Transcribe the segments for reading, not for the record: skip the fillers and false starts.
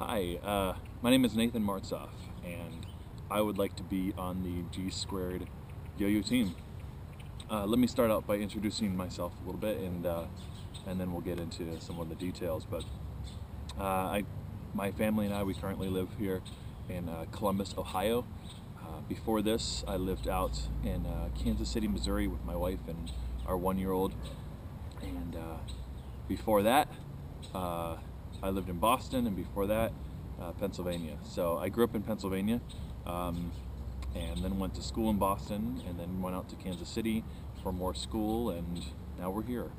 Hi, my name is Nathan Martzoff, and I would like to be on the GSquared Yo-Yo team. Let me start out by introducing myself a little bit, and then we'll get into some of the details. But my family and I, we currently live here in Columbus, Ohio. Before this, I lived out in Kansas City, Missouri, with my wife and our 1-year-old. And before that, I lived in Boston, and before that, Pennsylvania. So I grew up in Pennsylvania, and then went to school in Boston, and then went out to Kansas City for more school, and now we're here.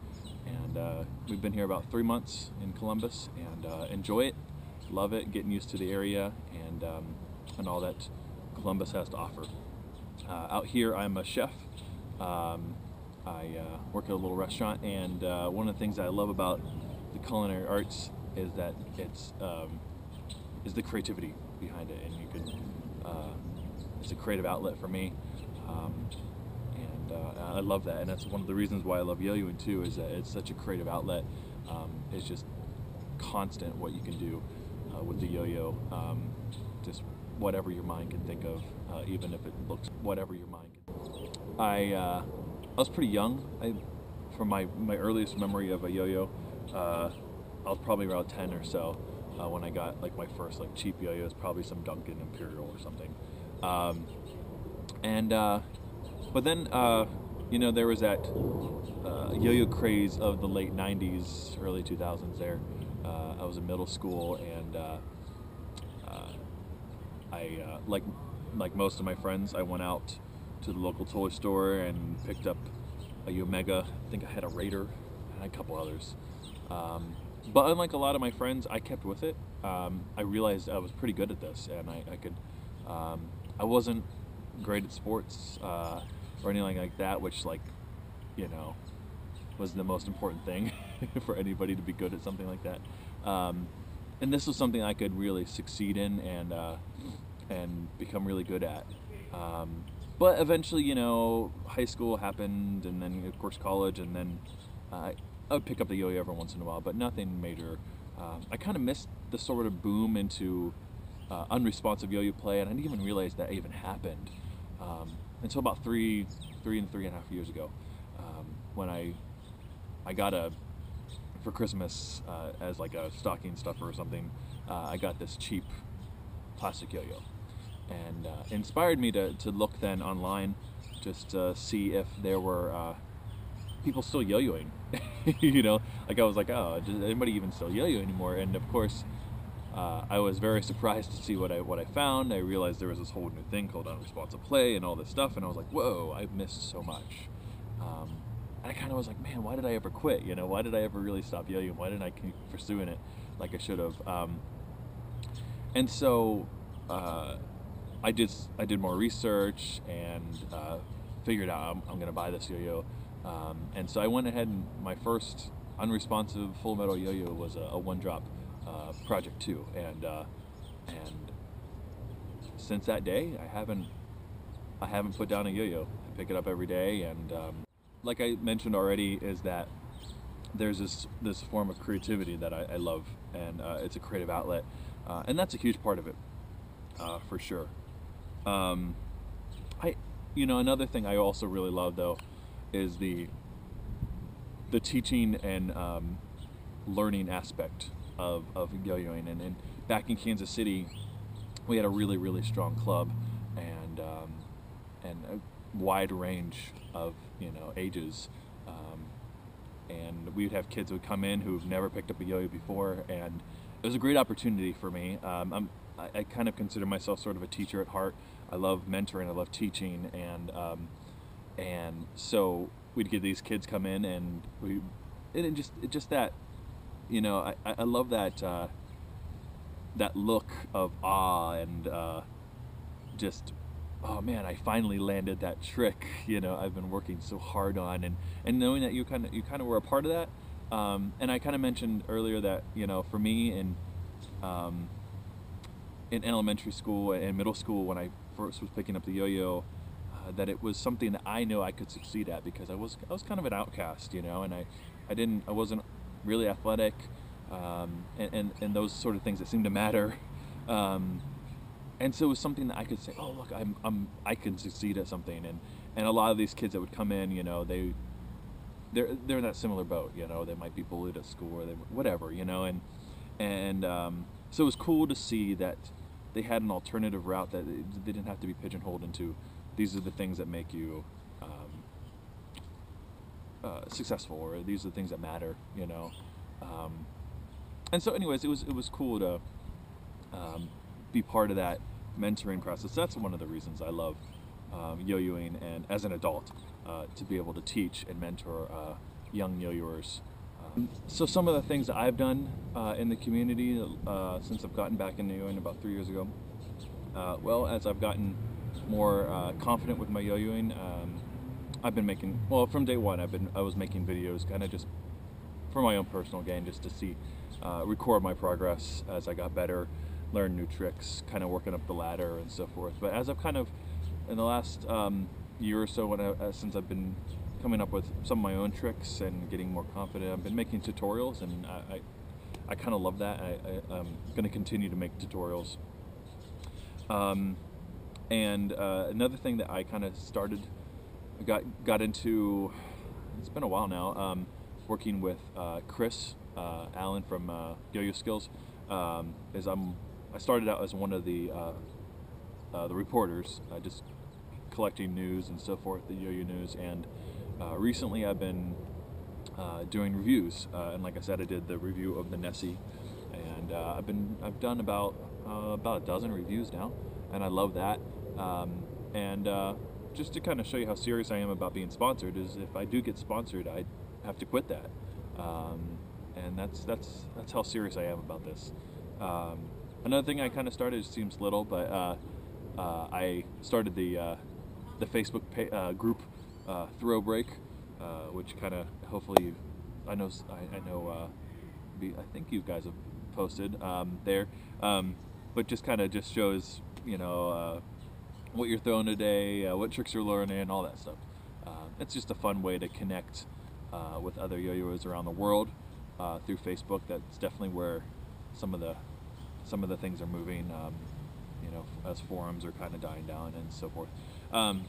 And we've been here about 3 months in Columbus, and enjoy it, love it, getting used to the area, and all that Columbus has to offer. Out here, I'm a chef. I work at a little restaurant, and one of the things I love about the culinary arts is that is the creativity behind it, and you can it's a creative outlet for me, and I love that, and that's one of the reasons why I love yo-yoing too, is that it's such a creative outlet. It's just constant what you can do with the yo-yo, just whatever your mind can think of, even if it looks whatever your mind can. I was pretty young. From my earliest memory of a yo-yo, I was probably around 10 or so when I got like my first like cheap yo-yos, probably some Duncan Imperial or something. But then you know, there was that yo-yo craze of the late 90s, early 2000s there. I was in middle school, and like most of my friends, I went out to the local toy store and picked up a Omega. I think I had a Raider and a couple others. But unlike a lot of my friends, I kept with it. I realized I was pretty good at this, and I could. I wasn't great at sports or anything like that, which, like, you know, was the most important thing for anybody to be good at something like that. And this was something I could really succeed in and become really good at. But eventually, you know, high school happened, and then of course college, and then I would pick up the yo-yo every once in a while, but nothing major. I kind of missed the sort of boom into unresponsive yo-yo play, and I didn't even realize that even happened until about three and a half years ago, when I got for Christmas as like a stocking stuffer or something. I got this cheap plastic yo-yo, and inspired me to look then online just to see if there were people still yo-yoing. You know, like I was like, oh, does anybody even still yo-yo anymore? And of course, I was very surprised to see what I found. I realized there was this whole new thing called unresponsive play and all this stuff, and I was like, whoa, I've missed so much. And I kind of was like, man, why did I ever quit? You know, why did I ever really stop yo-yoing? Why didn't I keep pursuing it like I should have? And so I did more research and figured out I'm going to buy this yo-yo. And so I went ahead, and my first unresponsive full metal yo-yo was a one-drop Project 2, and since that day I haven't put down a yo-yo. I pick it up every day, and like I mentioned already, is that there's this form of creativity that I love, and it's a creative outlet, and that's a huge part of it, for sure. You know, another thing I also really love though is the teaching and learning aspect of yo-yoing. And back in Kansas City, we had a really strong club, and a wide range of, you know, ages, and we'd have kids who would come in who've never picked up a yo-yo before, and it was a great opportunity for me. I kind of consider myself sort of a teacher at heart. I love mentoring, I love teaching, and so we'd get these kids come in, and it just that, you know, I love that that look of awe, and just, oh man, I finally landed that trick, you know, I've been working so hard on, and knowing that you kind of were a part of that. And I kind of mentioned earlier that, you know, for me in elementary school and middle school, when I first was picking up the yo-yo, that it was something that I know I could succeed at, because I was kind of an outcast, you know, and I wasn't really athletic. and those sort of things that seem to matter. And so it was something that I could say, oh look, I can succeed at something, and a lot of these kids that would come in, you know, they're in that similar boat, you know, they might be bullied at school or whatever, you know, and so it was cool to see that they had an alternative route, that they didn't have to be pigeonholed into these are the things that make you successful, or these are the things that matter, you know. And so anyways, it was cool to be part of that mentoring process. That's one of the reasons I love yo-yoing, and as an adult, to be able to teach and mentor young yo-yoers. So some of the things that I've done in the community since I've gotten back into yo-yoing about 3 years ago, well, as I've gotten more confident with my yo-yoing, I've been making, well, from day one I was making videos kind of just for my own personal gain, just to see, record my progress as I got better, learn new tricks, kind of working up the ladder and so forth. But as I've kind of, in the last year or so, since I've been coming up with some of my own tricks and getting more confident, I've been making tutorials, and I kind of love that. I'm going to continue to make tutorials. And another thing that I kind of got into, it's been a while now, working with Chris Allen from Yo-Yo Skills, is I started out as one of the reporters, just collecting news and so forth, the yo-yo news, and recently I've been doing reviews, and like I said, I did the review of the Nessie, and I've done about a dozen reviews now, and I love that. And just to kind of show you how serious I am about being sponsored, is if I do get sponsored, I have to quit that, and that's how serious I am about this. Another thing I kind of started, it seems little, but I started the Facebook group Throw Break, which kind of, hopefully, I think you guys have posted there, but just kind of just shows, you know, what you're throwing today, what tricks you're learning, all that stuff. It's just a fun way to connect with other yo-yoers around the world through Facebook. That's definitely where some of the things are moving, you know, as forums are kind of dying down and so forth. I'm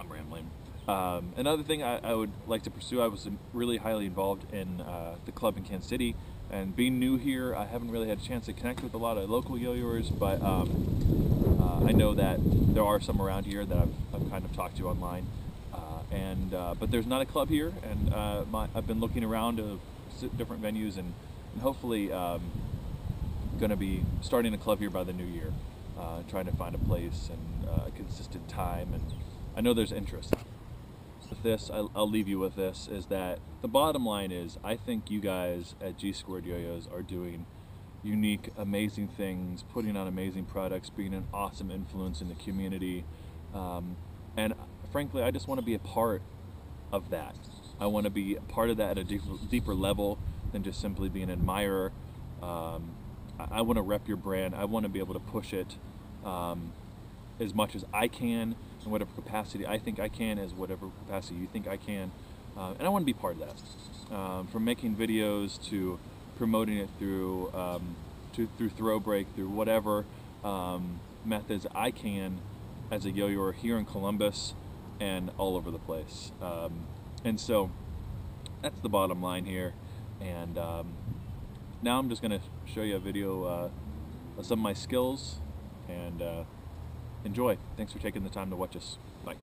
rambling. Another thing I would like to pursue, I was really highly involved in the club in Kansas City, and being new here, I haven't really had a chance to connect with a lot of local yo-yoers, but I know that there are some around here that I've kind of talked to online, but there's not a club here, and I've been looking around to different venues, and hopefully going to be starting a club here by the new year, trying to find a place and a consistent time, and I know there's interest. With this, I'll leave you with this, is that the bottom line is, I think you guys at GSquared Yo-Yos are doing unique, amazing things, putting on amazing products, being an awesome influence in the community, and frankly, I just want to be a part of that. I want to be a part of that at a deeper level than just simply being an admirer. I want to rep your brand. I want to be able to push it as much as I can, in whatever capacity I think I can, as whatever capacity you think I can, and I want to be part of that. From making videos to promoting it through through Throw Break, through whatever methods I can as a yo-yoer here in Columbus and all over the place. And so that's the bottom line here. And now I'm just going to show you a video of some of my skills, and enjoy. Thanks for taking the time to watch us. Bye.